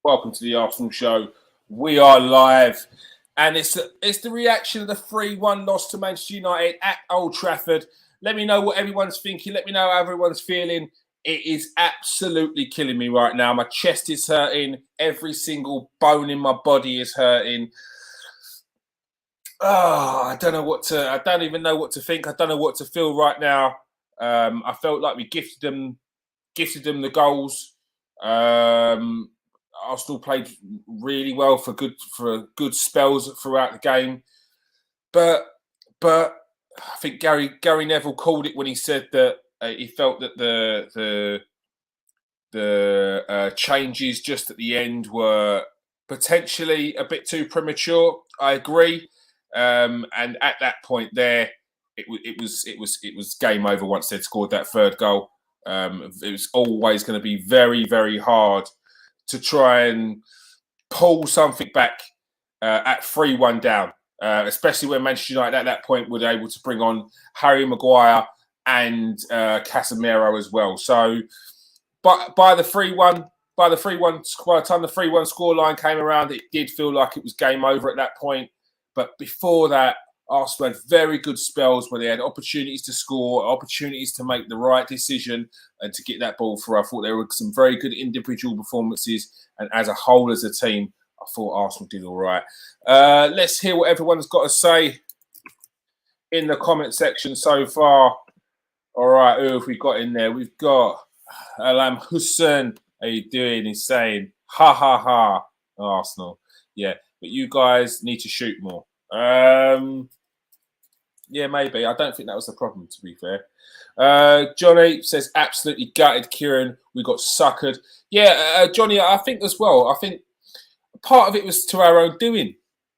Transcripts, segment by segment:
Welcome to the Arsenal Show. We are live, and it's the reaction of the 3-1 loss to Manchester United at Old Trafford. Let me know what everyone's thinking. Let me know how everyone's feeling. It is absolutely killing me right now. My chest is hurting. Every single bone in my body is hurting. I don't even know what to think. I don't know what to feel right now. I felt like we gifted them the goals. Arsenal played really well for good spells throughout the game, but I think Gary Neville called it when he said that he felt that the changes just at the end were potentially a bit too premature. I agree, and at that point there, it was game over once they'd scored that third goal. It was always going to be very, very hard to try and pull something back at 3-1 down, especially when Manchester United at that point were able to bring on Harry Maguire and Casemiro as well. So, but by the 3-1, by the time the 3-1 scoreline came around, it did feel like it was game over at that point. But before that, Arsenal had very good spells where they had opportunities to score, opportunities to make the right decision and to get that ball through. I thought there were some very good individual performances, and as a whole, as a team, I thought Arsenal did all right. Let's hear what everyone's got to say in the comment section so far. All right, who have we got in there? We've got Alam Hussein. How you doing? He's saying, ha, ha, ha, Arsenal. Yeah, but you guys need to shoot more. Yeah, maybe. I don't think that was the problem, to be fair. Johnny says, absolutely gutted, Kieran. We got suckered. Yeah, Johnny, I think as well. I think part of it was to our own doing,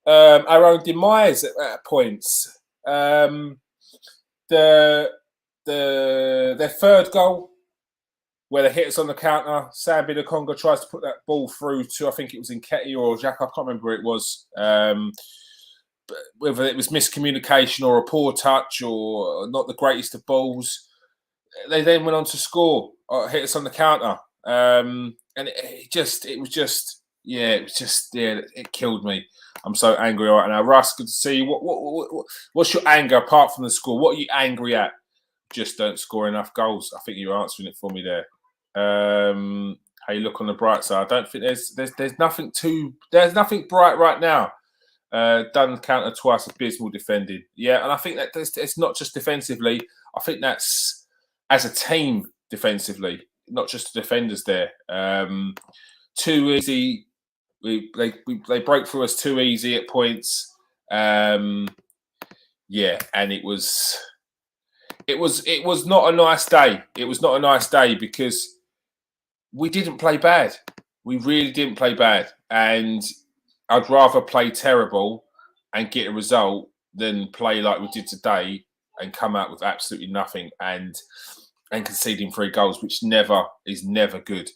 our own demise at points. Their third goal, where they hit us on the counter, Sambi Lokonga tries to put that ball through to, I think it was Nketiah or Jack, I can't remember who it was. Whether it was miscommunication or a poor touch or not the greatest of balls, they then went on to score or hit us on the counter. And it killed me. I'm so angry right now. Russ, good to see you. What's your anger apart from the score? What are you angry at? Just don't score enough goals. I think you're answering it for me there. How you look on the bright side? I don't think there's nothing bright right now. Done counter twice, abysmal defending. Yeah, and I think that it's not just defensively. I think that's as a team defensively, not just the defenders there. Too easy. They broke through us too easy at points. Yeah, and it was not a nice day. It was not a nice day because we didn't play bad. We really didn't play bad, and I'd rather play terrible and get a result than play like we did today and come out with absolutely nothing and conceding 3 goals, which is never good.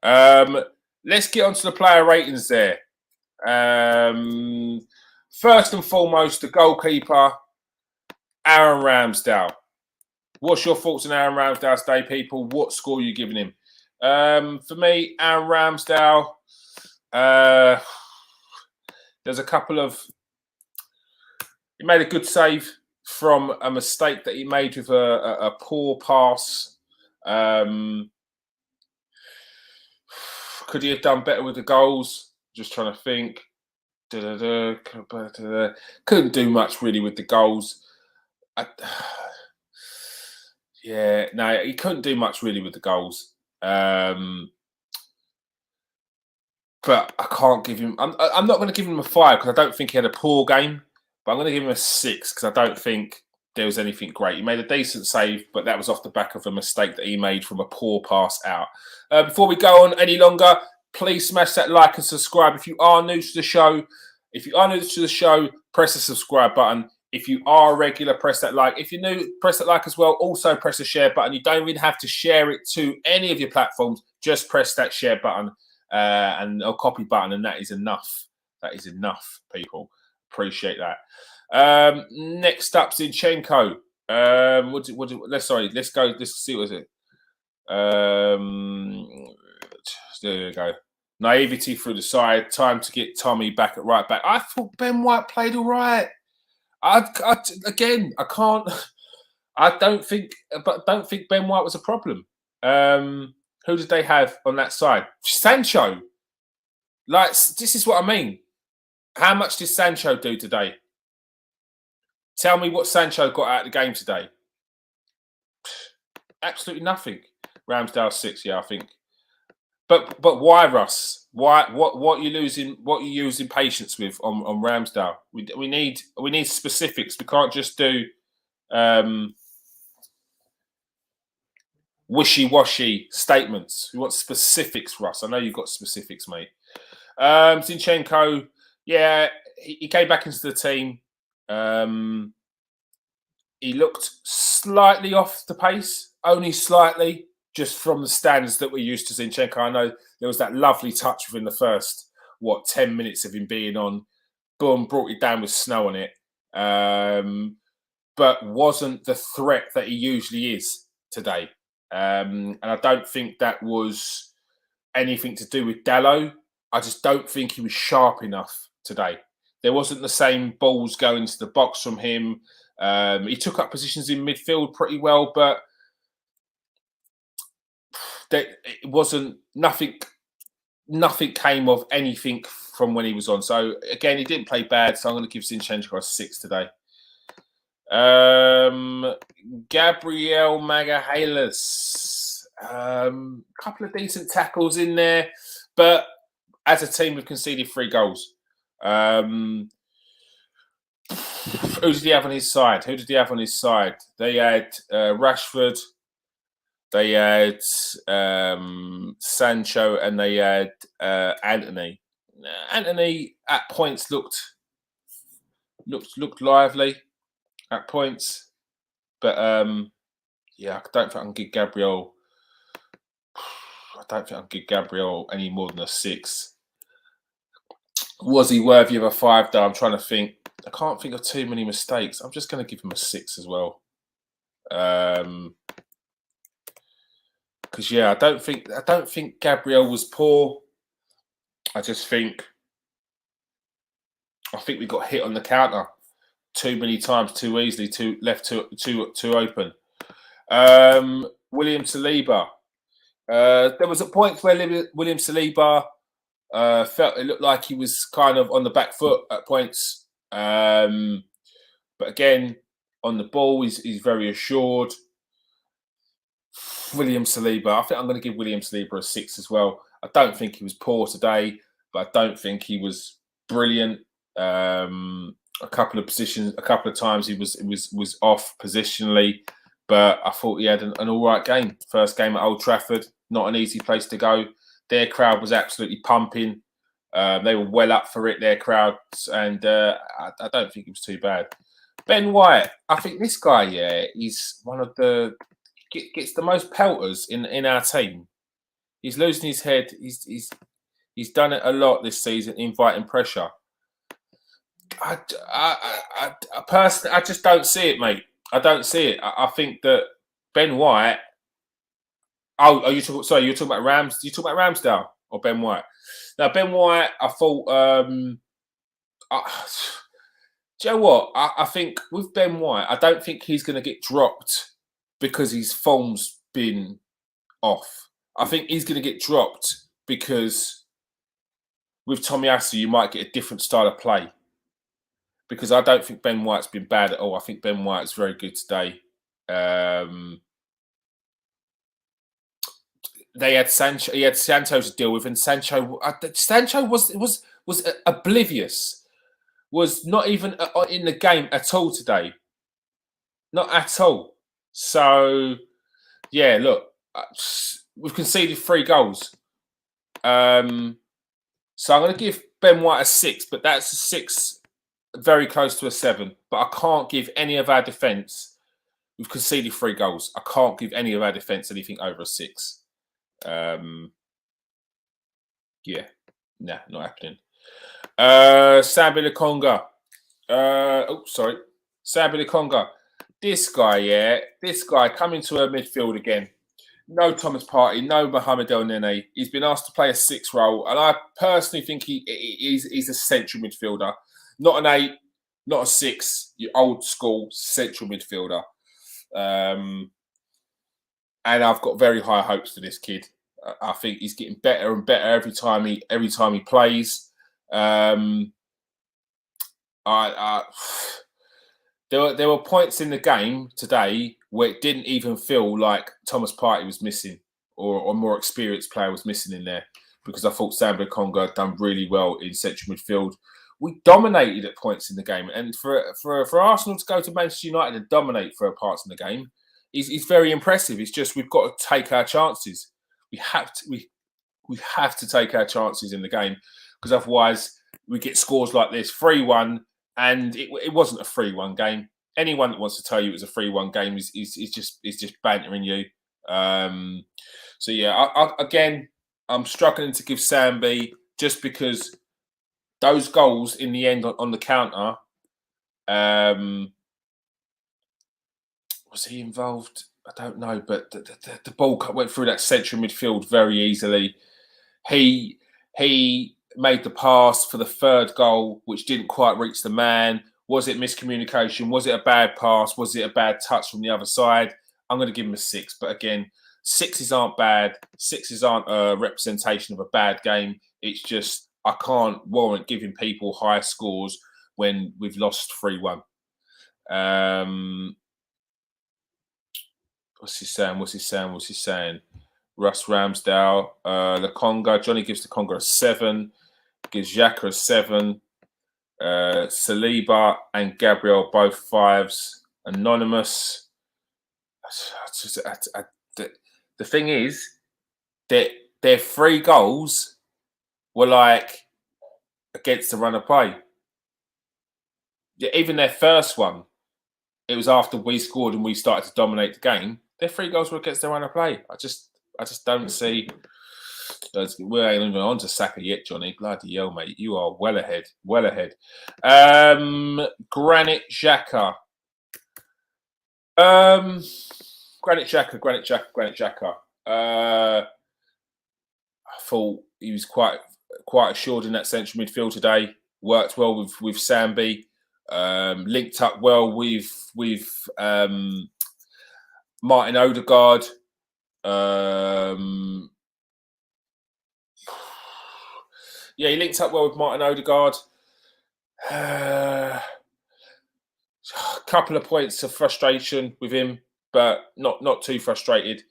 Let's get onto the player ratings there. First and foremost, the goalkeeper, Aaron Ramsdale. What's your thoughts on Aaron Ramsdale's day, people? What score are you giving him? For me, Aaron Ramsdale, there's a couple of... He made a good save from a mistake that he made with a poor pass. Could he have done better with the goals? Just trying to think. Couldn't do much really with the goals. He couldn't do much really with the goals. But I can't give him... I'm not going to give him a 5 because I don't think he had a poor game. But I'm going to give him a 6 because I don't think there was anything great. He made a decent save, but that was off the back of a mistake that he made from a poor pass out. Before we go on any longer, please smash that like and subscribe. If you are new to the show, press the subscribe button. If you are a regular, press that like. If you're new, press that like as well. Also, press the share button. You don't even have to share it to any of your platforms. Just press that share button and a copy button, and that is enough. That is enough, people. Appreciate that. Next up, Zinchenko. Let's go. Let's see what is it. There we go. naivety through the side, time to get Tommy back at right back. I thought Ben White played all right. I can't. I don't think Ben White was a problem. Who did they have on that side? Sancho. Like, this is what I mean. How much did Sancho do today? Tell me what Sancho got out of the game today. Absolutely nothing. Ramsdale 6, yeah, I think. But why, Russ? Why? What are you losing? What are you using patience with on Ramsdale? We need specifics. We can't just do wishy-washy statements. We want specifics, Russ. I know you've got specifics, mate. Zinchenko, yeah, he came back into the team. He looked slightly off the pace, only slightly, just from the standards that we're used to Zinchenko. I know there was that lovely touch within the first, 10 minutes of him being on. Boom, brought it down with snow on it. But wasn't the threat that he usually is today. And I don't think that was anything to do with Dalot. I just don't think he was sharp enough today. There wasn't the same balls going to the box from him. He took up positions in midfield pretty well, but it wasn't nothing came of anything from when he was on. So again, he didn't play bad. So I'm going to give Zinchenko a 6 today. Gabriel Magalhaes, couple of decent tackles in there, but as a team, we've conceded 3 goals. Who did he have on his side? They had Rashford, they had Sancho, and they had Anthony. Anthony at points looked lively at points, but yeah, I don't think I can give Gabriel. I don't think I can give Gabriel any more than a 6. Was he worthy of a 5 though? I'm trying to think. I can't think of too many mistakes. I'm just going to give him a 6 as well. Because yeah, I don't think Gabriel was poor. I think we got hit on the counter too many times, too easily, too open. William Saliba. There was a point where William Saliba felt it looked like he was kind of on the back foot at points. But again, on the ball, he's very assured. William Saliba. I think I'm going to give William Saliba a 6 as well. I don't think he was poor today, but I don't think he was brilliant. A couple of times he was off positionally, but I thought he had an all right game. First game at Old Trafford, not an easy place to go. Their crowd was absolutely pumping. They were well up for it, their crowds, and I don't think it was too bad. Ben White, I think this guy, yeah, he's one of the gets the most pelters in our team. He's losing his head. He's done it a lot this season, inviting pressure. I personally, I just don't see it, mate. I don't see it. I think that Ben White. Oh, you're talking about Rams? You talking about Ramsdale or Ben White? Now, Ben White, I thought. Do you know what? I think with Ben White, I don't think he's going to get dropped because his form's been off. I think he's going to get dropped because with Tomiyasu, you might get a different style of play. Because I don't think Ben White's been bad at all. I think Ben White's very good today. They had Sancho. He had Sancho to deal with, and Sancho was oblivious. Was not even in the game at all today. Not at all. So, yeah, look, we've conceded 3 goals. So I'm going to give Ben White a 6, but that's a 6 very close to a 7. But I can't give any of our defence. We've conceded 3 goals. I can't give any of our defence anything over a 6. Yeah, nah, not happening. Sambi Lokonga. Sambi Lokonga. This guy coming to a midfield again. No Thomas Partey, no Mohamed El Nene. He's been asked to play a 6 role, and I personally think he's a central midfielder, not an 8, not a 6. Your old school central midfielder. And I've got very high hopes for this kid. I think he's getting better and better every time he plays. There were points in the game today where it didn't even feel like Thomas Partey was missing, or a more experienced player was missing in there, because I thought Sambi Lokonga had done really well in central midfield. We dominated at points in the game, and for Arsenal to go to Manchester United and dominate for parts in the game is very impressive. It's just we've got to take our chances. We have to take our chances in the game, because otherwise we get scores like this, 3-1, and it wasn't a 3-1 game. Anyone that wants to tell you it was a 3-1 game is just bantering you. So yeah, again, I'm struggling to give Sambi, just because those goals in the end on the counter. Was he involved? I don't know, but the ball went through that central midfield very easily. He made the pass for the third goal, which didn't quite reach the man. Was it miscommunication? Was it a bad pass? Was it a bad touch from the other side? I'm going to give him a 6. But again, 6s aren't bad. 6s aren't a representation of a bad game. It's just I can't warrant giving people high scores when we've lost 3-1. What's he saying? Russ Ramsdale, Lokonga. Johnny gives Lokonga a 7. Gives Xhaka a 7. Saliba and Gabriel both 5s. Anonymous. The thing is that their 3 goals were like against the run of play. Even their first one, it was after we scored and we started to dominate the game. Their 3 goals were against the run of play. I just don't see. We ain't even on to Saka yet, Johnny. Bloody hell, mate. You are well ahead. Granit Xhaka. Granit Xhaka. I thought he was quite assured in that central midfield today. Worked well with Sambi. Linked up well with Martin Odegaard. He linked up well with Martin Odegaard. A couple of points of frustration with him, but not too frustrated.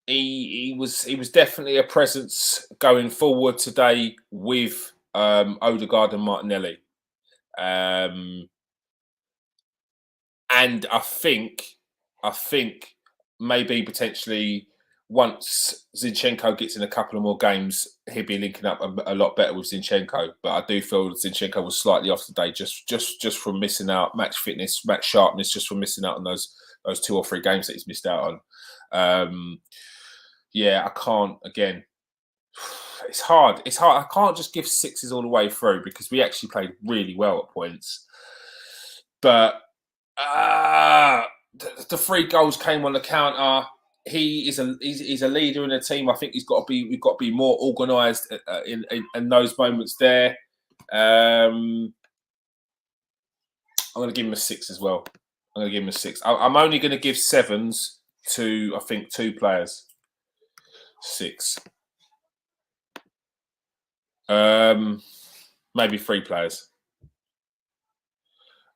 He was definitely a presence going forward today with Odegaard and Martinelli. And I think maybe potentially once Zinchenko gets in a couple of more games, he'll be linking up a lot better with Zinchenko. But I do feel that Zinchenko was slightly off today, just from missing out match fitness, match sharpness, just from missing out on those 2 or 3 games that he's missed out on. I can't. Again, it's hard. I can't just give 6s all the way through, because we actually played really well at points. But the 3 goals came on the counter. He's a leader in the team. I think we've got to be more organised in those moments there. I'm going to give him a 6 as well. I'm going to give him a 6. I'm only going to give 7s to, I think, 2 players. 6. Maybe 3 players.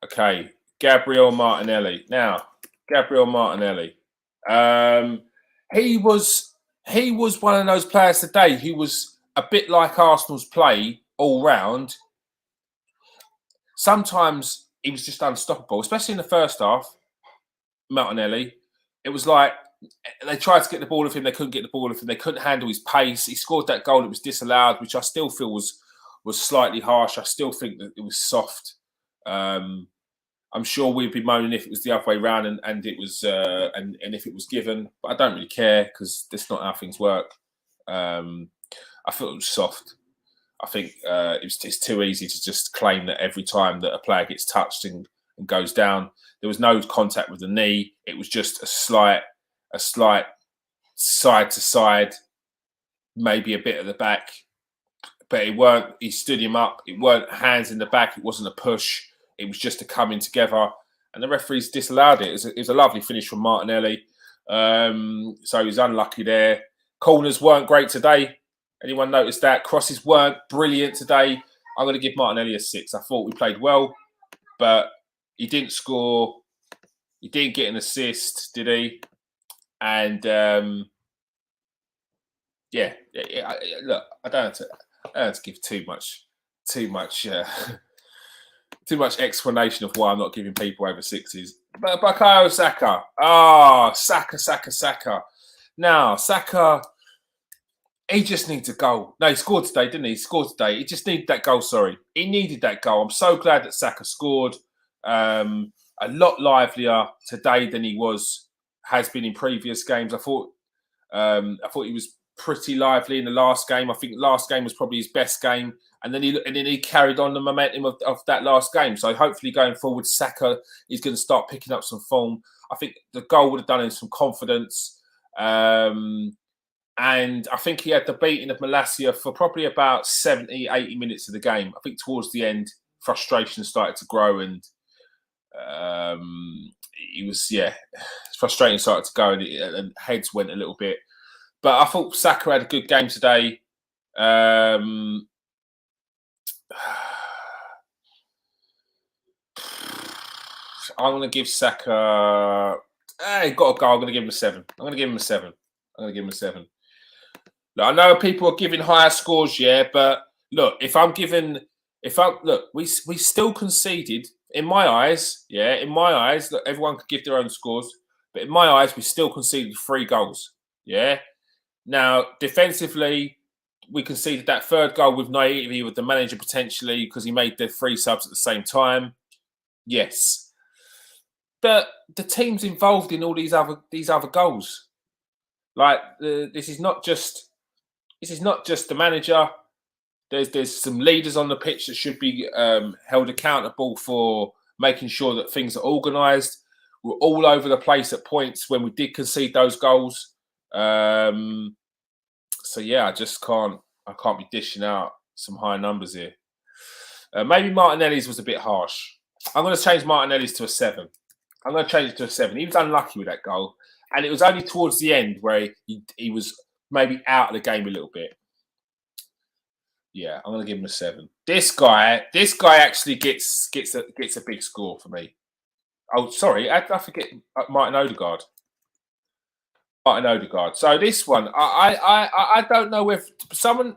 Okay, Gabriel Martinelli. Now, Gabriel Martinelli. He was one of those players today who was a bit like Arsenal's play all round. Sometimes he was just unstoppable, especially in the first half. Martinelli, it was like they tried to get the ball of him, they couldn't get the ball of him, they couldn't handle his pace. He scored that goal that was disallowed, which I still feel was slightly harsh. I still think that it was soft. I'm sure we'd be moaning if it was the other way around and it was and if it was given, but I don't really care, because that's not how things work. I thought it was soft. I think it's too easy to just claim that every time that a player gets touched and and goes down. There was no contact with the knee. It was just a slight side to side, maybe a bit at the back, but it weren't. He stood him up. It weren't hands in the back. It wasn't a push. It was just a coming together, and the referees disallowed it. It was a lovely finish from Martinelli. So he was unlucky there. Corners weren't great today. Anyone notice that? Crosses weren't brilliant today. I'm going to give Martinelli a 6. I thought we played well, but he didn't score. He didn't get an assist, did he? And look, I don't have to give too much explanation of why I'm not giving people over 6s. But Bukayo Saka. Saka. Now, Saka, he just needs a goal. No, he scored today, didn't he? He scored today. He just needed that goal, sorry. He needed that goal. I'm so glad that Saka scored. A lot livelier today than he has been in previous games. I thought he was pretty lively in the last game. I think last game was probably his best game. And then he carried on the momentum of that last game. So hopefully going forward, Saka is going to start picking up some form. I think the goal would have done him some confidence. And I think he had the beating of Malacia for probably about 70, 80 minutes of the game. I think towards the end, frustration started to grow and frustration started to go and heads went a little bit. But I thought Saka had a good game today. I'm going to give Saka. He got a goal. I'm going to give him a 7. Look, I know people are giving higher scores, yeah, but look, we still conceded. In my eyes, look, everyone could give their own scores, but in my eyes, we still conceded 3 goals. Yeah. Now, defensively, we conceded that third goal with naivety with the manager potentially because he made the 3 subs at the same time. Yes. But the team's involved in all these other goals. Like this is not just the manager. There's some leaders on the pitch that should be held accountable for making sure that things are organised. We're all over the place at points when we did concede those goals. So yeah, I can't be dishing out some high numbers here. Maybe Martinelli's was a bit harsh. I'm going to change Martinelli's to a 7. I'm going to change it to a 7. He was unlucky with that goal. And it was only towards the end where he was maybe out of the game a little bit. Yeah, I'm going to give him a 7. This guy actually gets a big score for me. Oh, sorry, I forget Martin Odegaard. So this one, I don't know if someone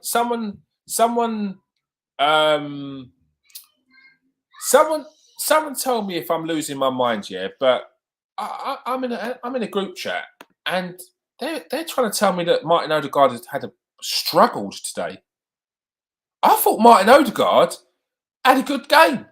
tell me if I'm losing my mind, yeah. But I'm in a group chat and they're trying to tell me that Martin Odegaard had struggled today. I thought Martin Odegaard had a good game.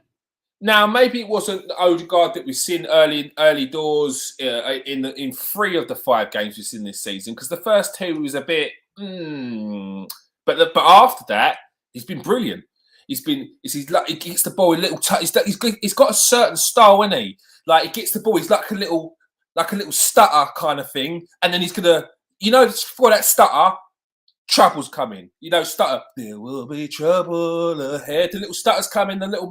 Now, maybe it wasn't the Odegaard that we've seen early doors in 3 of the 5 games we've seen this season, because the first 2 was a bit, but after that, he's been brilliant. He gets the ball a little touch. He's got a certain style, isn't he? Like he gets the ball, he's like a little stutter kind of thing, and then he's gonna, for that stutter, trouble's coming. Stutter. There will be trouble ahead. The little stutter's coming. The little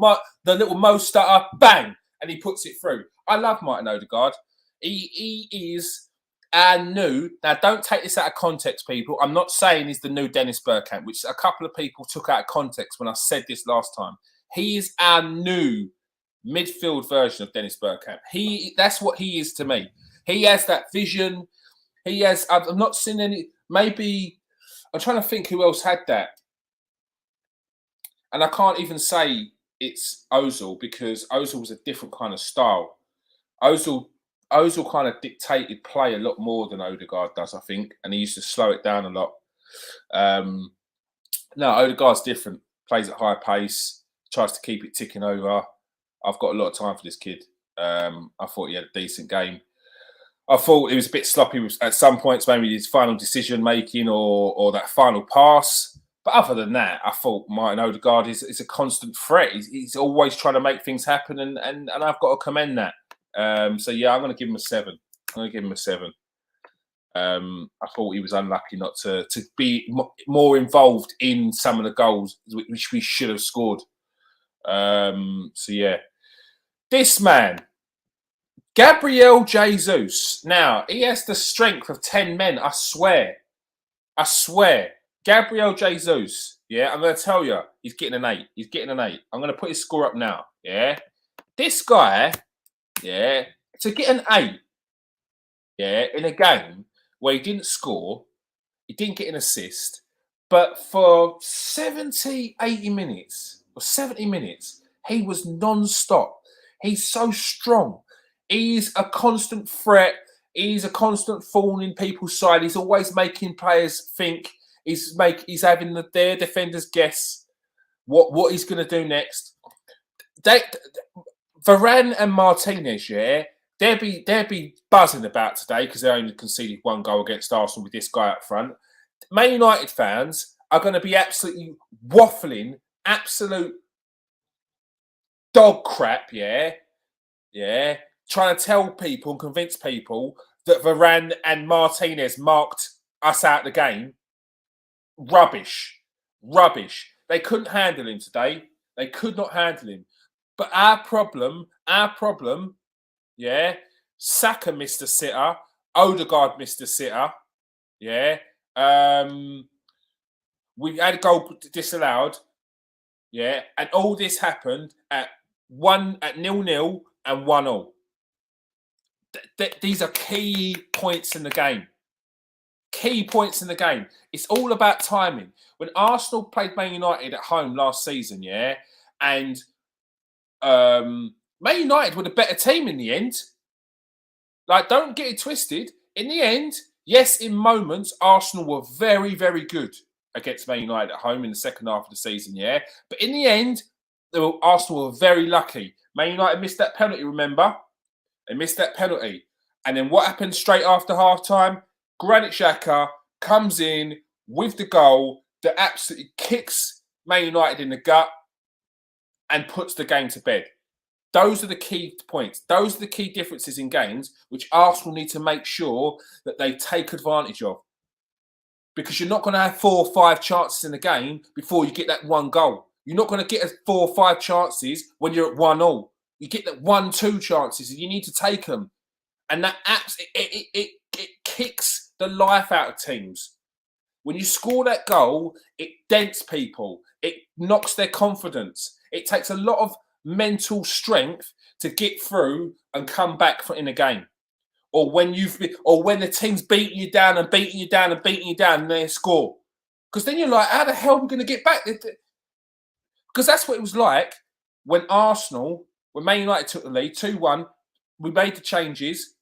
Mo stutter. Bang, and he puts it through. I love Martin Odegaard. He is new. Now, don't take this out of context, people. I'm not saying he's the new Dennis Bergkamp, which a couple of people took out of context when I said this last time. He is our new midfield version of Dennis Bergkamp. That's what he is to me. He has that vision. I've not seen any. Maybe. I'm trying to think who else had that. And I can't even say it's Ozil because Ozil was a different kind of style. Ozil kind of dictated play a lot more than Odegaard does, I think. And he used to slow it down a lot. No, Odegaard's different. Plays at high pace. Tries to keep it ticking over. I've got a lot of time for this kid. I thought he had a decent game. I thought it was a bit sloppy at some points, maybe his final decision making or that final pass. But other than that, I thought Martin Odegaard is a constant threat. He's always trying to make things happen, and I've got to commend that. So yeah, I'm going to give him a 7. I'm going to give him a 7. I thought he was unlucky not to be more involved in some of the goals which we should have scored. So yeah, this man, Gabriel Jesus. Now he has the strength of 10 men. I swear. Gabriel Jesus. Yeah, I'm going to tell you, he's getting an 8. He's getting an 8. I'm going to put his score up now. Yeah, this guy. Yeah, to get an 8. Yeah, in a game where he didn't score, he didn't get an assist, but for 70, 80 minutes or 70 minutes, he was non-stop. He's so strong. He's a constant threat. He's a constant thorn in people's side. He's always making players think. He's having their defenders guess what he's going to do next. Varane and Martinez, yeah, they'll be buzzing about today because they only conceded 1 goal against Arsenal with this guy up front. Man United fans are going to be absolutely waffling, absolute dog crap, yeah, trying to tell people and convince people that Varane and Martinez marked us out the game. Rubbish. They couldn't handle him today. They could not handle him. But our problem, yeah, Saka missed a sitter, Odegaard missed a sitter, yeah. We had a goal disallowed, yeah, and all this happened at 0-0 and 1-0. These are key points in the game. It's all about timing. When Arsenal played Man United at home last season, yeah, and Man United were the better team in the end. Like, don't get it twisted. In the end, yes, in moments, Arsenal were very, very good against Man United at home in the second half of the season, yeah. But in the end, Arsenal were very lucky. Man United missed that penalty, remember? They missed that penalty. And then what happened straight after half-time? Granit Xhaka comes in with the goal that absolutely kicks Man United in the gut and puts the game to bed. Those are the key points. Those are the key differences in games which Arsenal need to make sure that they take advantage of. Because you're not going to have 4 or 5 chances in the game before you get that 1 goal. You're not going to get 4 or 5 chances when you're at 1-0. You get that 1-2 chances and you need to take them. And that it kicks the life out of teams. When you score that goal, it dents people. It knocks their confidence. It takes a lot of mental strength to get through and come back in a game. Or when the team's beating you down and they score. Because then you're like, how the hell are we going to get back? Because that's what it was like when Man United took the lead, 2-1, we made the changes.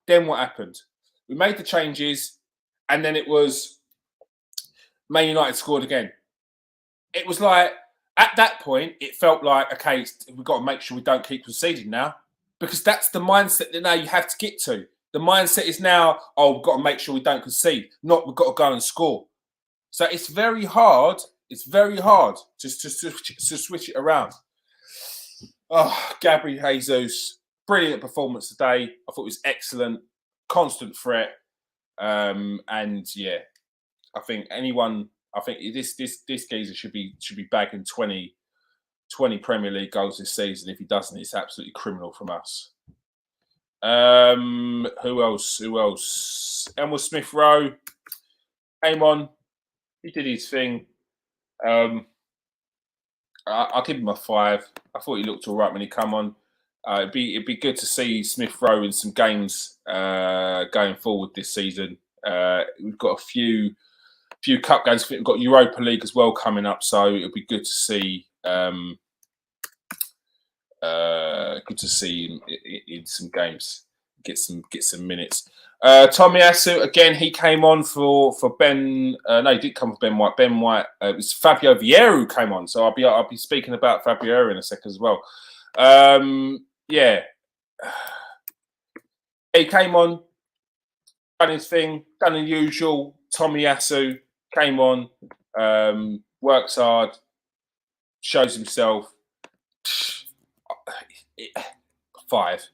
Then what happened? We made the changes, and then it was Man United scored again. It was like, at that point, it felt like, okay, we've got to make sure we don't keep conceding now. Because that's the mindset that now you have to get to. The mindset is now, we've got to make sure we don't concede. Not, we've got to go and score. So it's very hard. It's very hard to switch it around. Oh, Gabriel Jesus, brilliant performance today. I thought it was excellent. Constant threat. And yeah, I think this geezer should be bagging 20 Premier League goals this season. If he doesn't, it's absolutely criminal from us. Who else? Emil Smith Rowe came on. He did his thing. I'll give him a 5. I thought he looked all right when he come on. It'd be good to see Smith Rowe in some games going forward this season. We've got a few cup games. I think we've got Europa League as well coming up, so it'll be good to see. Good to see him in some games, get some minutes. Tomiyasu again. He came on for Ben. No, he didn't come for Ben White. Ben White. It was Fabio Vieira who came on. So I'll be speaking about Fabio in a second as well. Yeah, he came on, done his thing, done the usual. Tomiyasu came on, Works hard, shows himself. 5.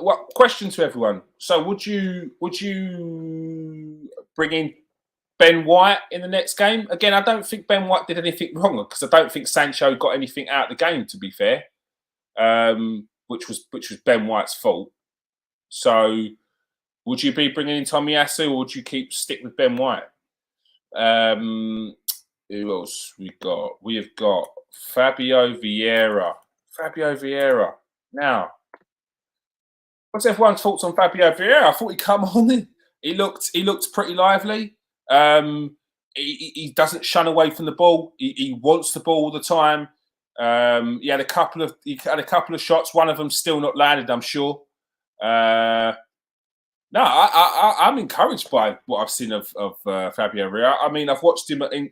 What question to everyone? So, would you bring in Ben White in the next game? Again, I don't think Ben White did anything wrong because I don't think Sancho got anything out of the game. To be fair, which was Ben White's fault. So, would you be bringing in Tomiyasu or would you stick with Ben White? Who else we got? We have got Fabio Vieira. Now, what's everyone's thoughts on Fabio Vieira? I thought he'd come on. He looked pretty lively. He doesn't shun away from the ball. He wants the ball all the time. He had a couple of shots. One of them still not landed, I'm sure. No, I'm encouraged by what I've seen of Fabio Vieira. I mean, I've watched him in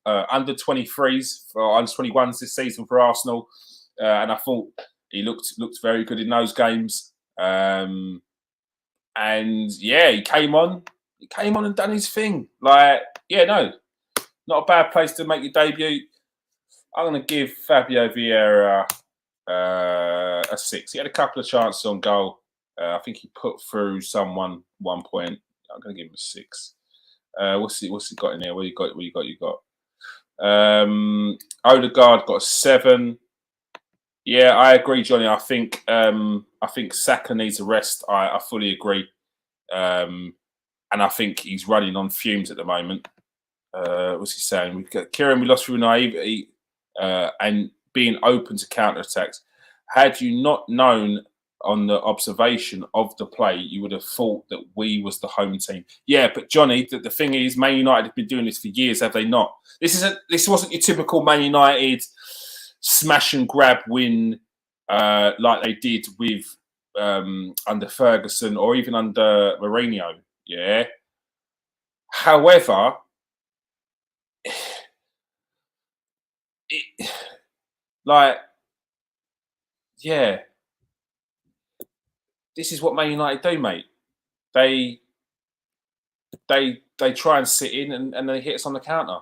under 23s or under 21s this season for Arsenal, and I thought he looked very good in those games. And yeah, he came on and done his thing. Like, yeah, no, not a bad place to make your debut. I'm going to give Fabio Vieira a 6. He had a couple of chances on goal. I think he put through someone 1 point. I'm going to give him a 6. What's he got in there? What you got? Odegaard got a 7. Yeah, I agree, Johnny. I think Saka needs a rest. I fully agree. And I think he's running on fumes at the moment. What's he saying? We've got Kieran. We lost through naivety and being open to counter attacks. Had you not known on the observation of the play, you would have thought that we was the home team. Yeah, but Johnny, the thing is, Man United have been doing this for years, have they not? This wasn't your typical Man United smash and grab win like they did with under Ferguson or even under Mourinho. Yeah. However, yeah. This is what Man United do, mate. They try and sit in and they hit us on the counter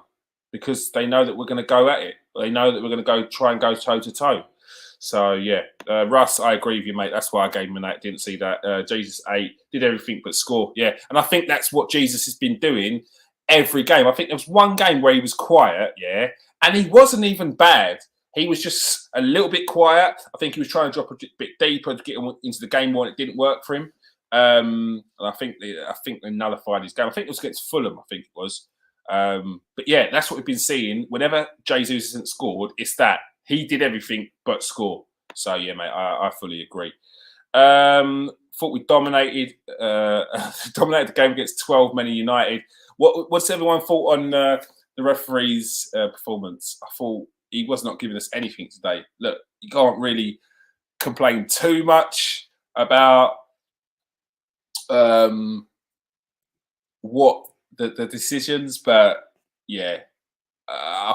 because they know that we're going to go at it. They know that we're going to try and go toe to toe. So yeah, Russ, I agree with you, mate. That's why I gave him an 8. Didn't see that. Jesus 8 did everything but score. Yeah, and I think that's what Jesus has been doing every game. I think there was one game where he was quiet, yeah, and he wasn't even bad. He was just a little bit quiet. I think he was trying to drop a bit deeper to get into the game more, and it didn't work for him. And I think they nullified his game. I think it was against Fulham. I think it was. But yeah, that's what we've been seeing. Whenever Jesus hasn't scored, it's that he did everything but score. So yeah, mate, I fully agree. Thought we dominated the game against 12 Men United. What's everyone thought on the referee's performance? I thought he was not giving us anything today. Look, you can't really complain too much about what the decisions, but yeah, I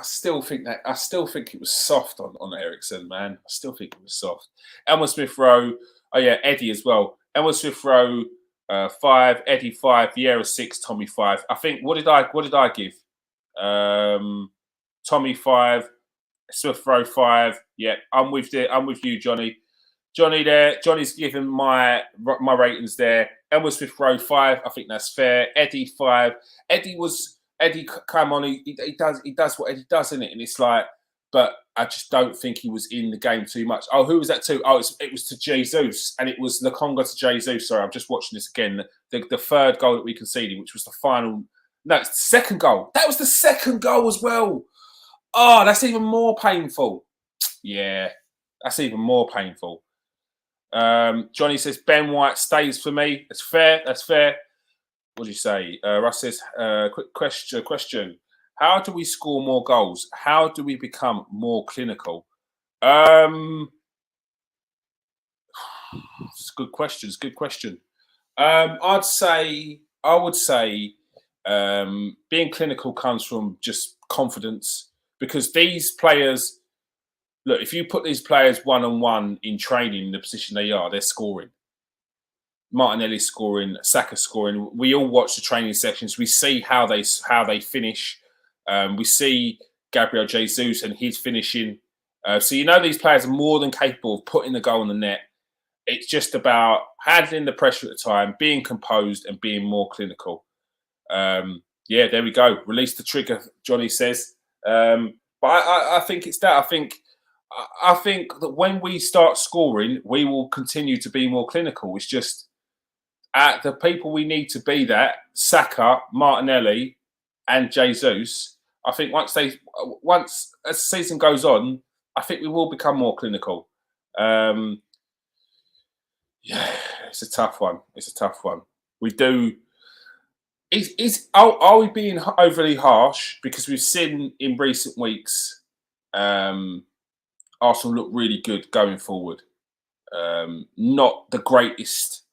still think it was soft on Eriksen, man. I still think it was soft. Elmer Smith Rowe, oh yeah, Eddie as well. Elmer Smith Rowe 5, Eddie 5, Vieira 6, Tommy 5. I think what did I give? Tommy 5, Smith Rowe 5. Yeah, I'm with you, Johnny. Johnny's given my ratings there. Elmer Smith Rowe 5. I think that's fair. Eddie 5. Eddie come on. He does what Eddie does in it, and it's like, but I just don't think he was in the game too much. Oh, who was that to? Oh, it was to Jesus, and it was Lokonga to Jesus. Sorry, I'm just watching this again. The third goal that we conceded, which was the final. No, it's the second goal. That was the second goal as well. Oh, that's even more painful. Yeah, that's even more painful. Johnny says Ben White stays for me. That's fair. What do you say? Russ says, quick question. How do we score more goals? How do we become more clinical? It's a good question. I would say being clinical comes from just confidence, because these players, look, if you put these players one-on-one in training in the position they are, they're scoring. Martinelli scoring, Saka scoring. We all watch the training sessions. We see how they finish. We see Gabriel Jesus and his finishing. So these players are more than capable of putting the goal in the net. It's just about handling the pressure at the time, being composed, and being more clinical. There we go. Release the trigger, Johnny says. But I think it's that. I think that when we start scoring, we will continue to be more clinical. It's just at the people we need to be that, Saka, Martinelli, and Jesus. I think once as the season goes on, I think we will become more clinical. It's a tough one. We do. Are we being overly harsh? Because we've seen in recent weeks, Arsenal look really good going forward. Not the greatest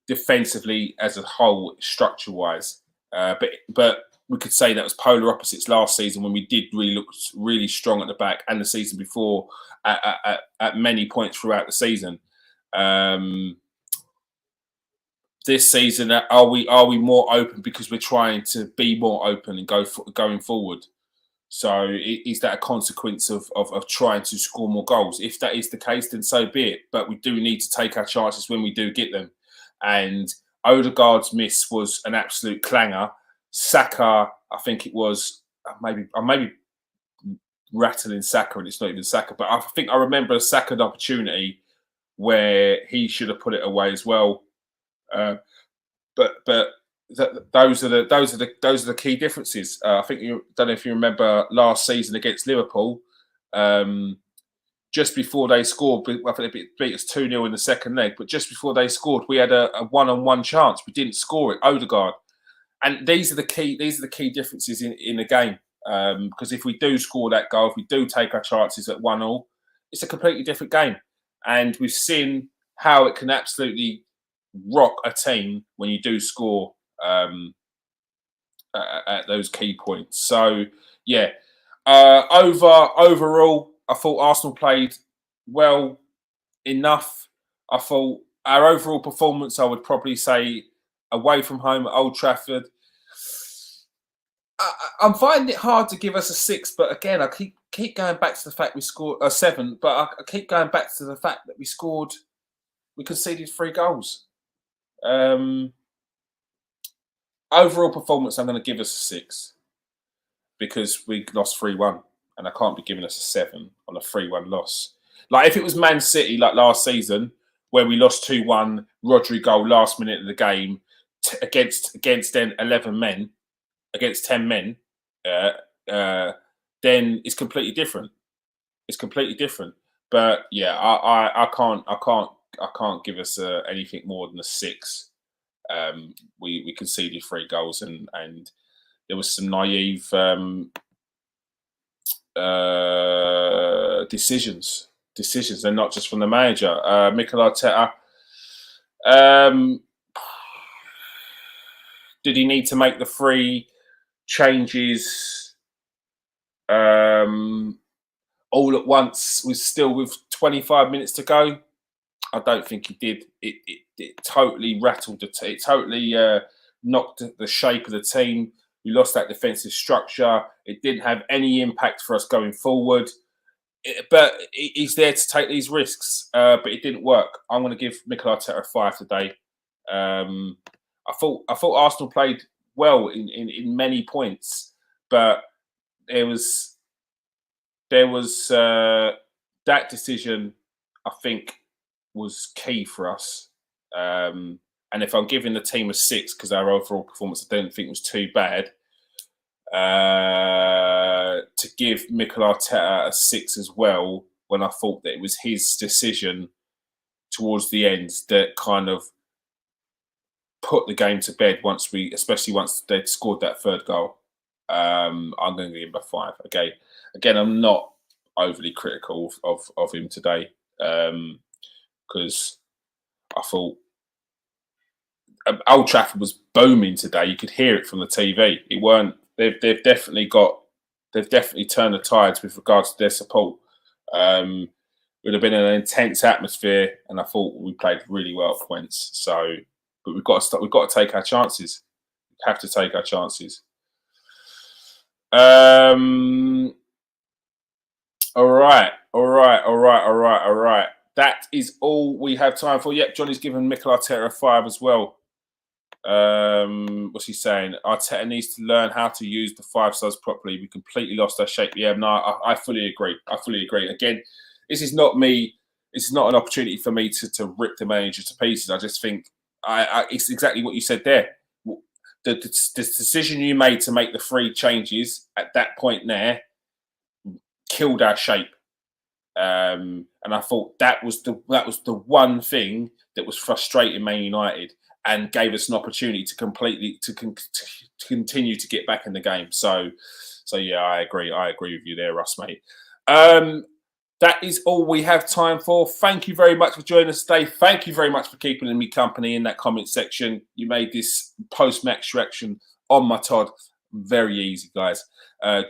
defensively as a whole, structure-wise, but we could say that was polar opposites last season when we did really look really strong at the back, and the season before at many points throughout the season. This season, are we more open because we're trying to be more open and going forward? So is that a consequence of trying to score more goals? If that is the case, then so be it. But we do need to take our chances when we do get them. And Odegaard's miss was an absolute clanger. Saka, I think it was maybe rattling Saka, and it's not even Saka. But I think I remember a Saka opportunity where he should have put it away as well. But those are the key differences. I think don't know if you remember last season against Liverpool. Just before they scored, I think they beat us 2-0 in the second leg. But just before they scored, we had a one-on-one chance. We didn't score it. Odegaard, and these are the key differences in the game. Because if we do score that goal, if we do take our chances at 1-1, it's a completely different game. And we've seen how it can absolutely rock a team when you do score at those key points. So overall, I thought Arsenal played well enough. I thought our overall performance, I would probably say, away from home at Old Trafford, I'm finding it hard to give us a 6, but again, I keep going back to the fact we scored a 7, but I keep going back to the fact that we conceded 3 goals. Overall performance, I'm going to give us a 6 because we lost 3-1, and I can't be giving us a 7 on a 3-1 loss. Like if it was Man City like last season where we lost 2-1, Rodri goal last minute of the game against then 11 men, against 10 men, then it's completely different. It's completely different. But yeah, I can't give us anything more than a 6. We conceded 3 goals and there was some naive decisions, and not just from the manager, Mikel Arteta. Did he need to make the 3 changes all at once? Was still with 25 minutes to go. I don't think he did. It totally rattled it totally knocked the shape of the team. We lost that defensive structure. It didn't have any impact for us going forward. But he's there to take these risks. But it didn't work. I'm going to give Mikel Arteta a 5 today. I thought Arsenal played well in many points, but there was that decision, I think, was key for us. And if I'm giving the team a 6 because our overall performance I don't think was too bad, to give Mikel Arteta a 6 as well when I thought that it was his decision towards the end that kind of put the game to bed especially once they'd scored that 3rd goal. I'm going to give him a 5. Okay, again, I'm not overly critical of him today because I thought Old Trafford was booming today. You could hear it from the TV. It weren't. They've definitely turned the tides with regards to their support. would have been an intense atmosphere, and I thought we played really well at points. So, but we've got to stop. We've got to take our chances. We have to take our chances. All right. That is all we have time for. Yep, Johnny's given Mikel Arteta a 5 as well. What's he saying? Arteta needs to learn how to use the 5 stars properly. We completely lost our shape. Yeah, no, I fully agree. Again, this is not me. This is not an opportunity for me to rip the manager to pieces. I just think it's exactly what you said there. The decision you made to make the 3 changes at that point there killed our shape. And I thought that was the one thing that was frustrating Man United and gave us an opportunity to continue to get back in the game. So yeah, I agree with you there, Russ, mate. That is all we have time for. Thank you very much for joining us today. Thank you very much for keeping me company in that comment section. You made this post-match reaction on my Todd very easy, guys.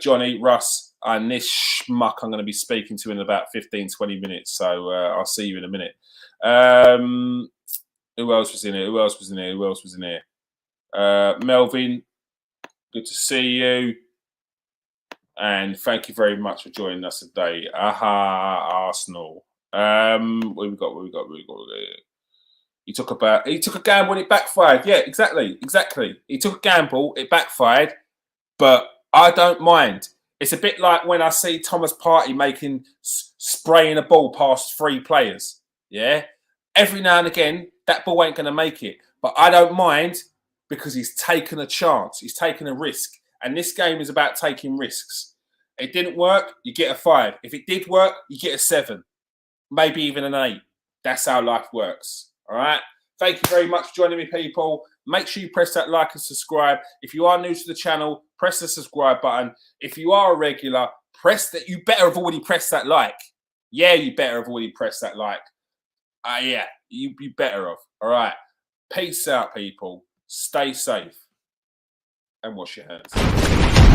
Johnny, Russ, and this schmuck I'm going to be speaking to in about 15-20 minutes. So I'll see you in a minute. Who else was in here? Melvin, good to see you. And thank you very much for joining us today. Arsenal. What we got? He took a gamble and it backfired. Yeah, exactly. He took a gamble, it backfired, but I don't mind. It's a bit like when I see Thomas Partey spraying a ball past 3 players. Yeah, every now and again that ball ain't going to make it, but I don't mind because he's taken a chance. He's taken a risk, and this game is about taking risks. It didn't work, you get a 5. If it did work, you get a 7, maybe even an 8. That's how life works. All right. Thank you very much for joining me, people. Make sure you press that like and subscribe. If you are new to the channel, press the subscribe button. If you are a regular, press that. You better have already pressed that like. Yeah, you better have already pressed that like. Yeah, you better have. All right. Peace out, people. Stay safe and wash your hands.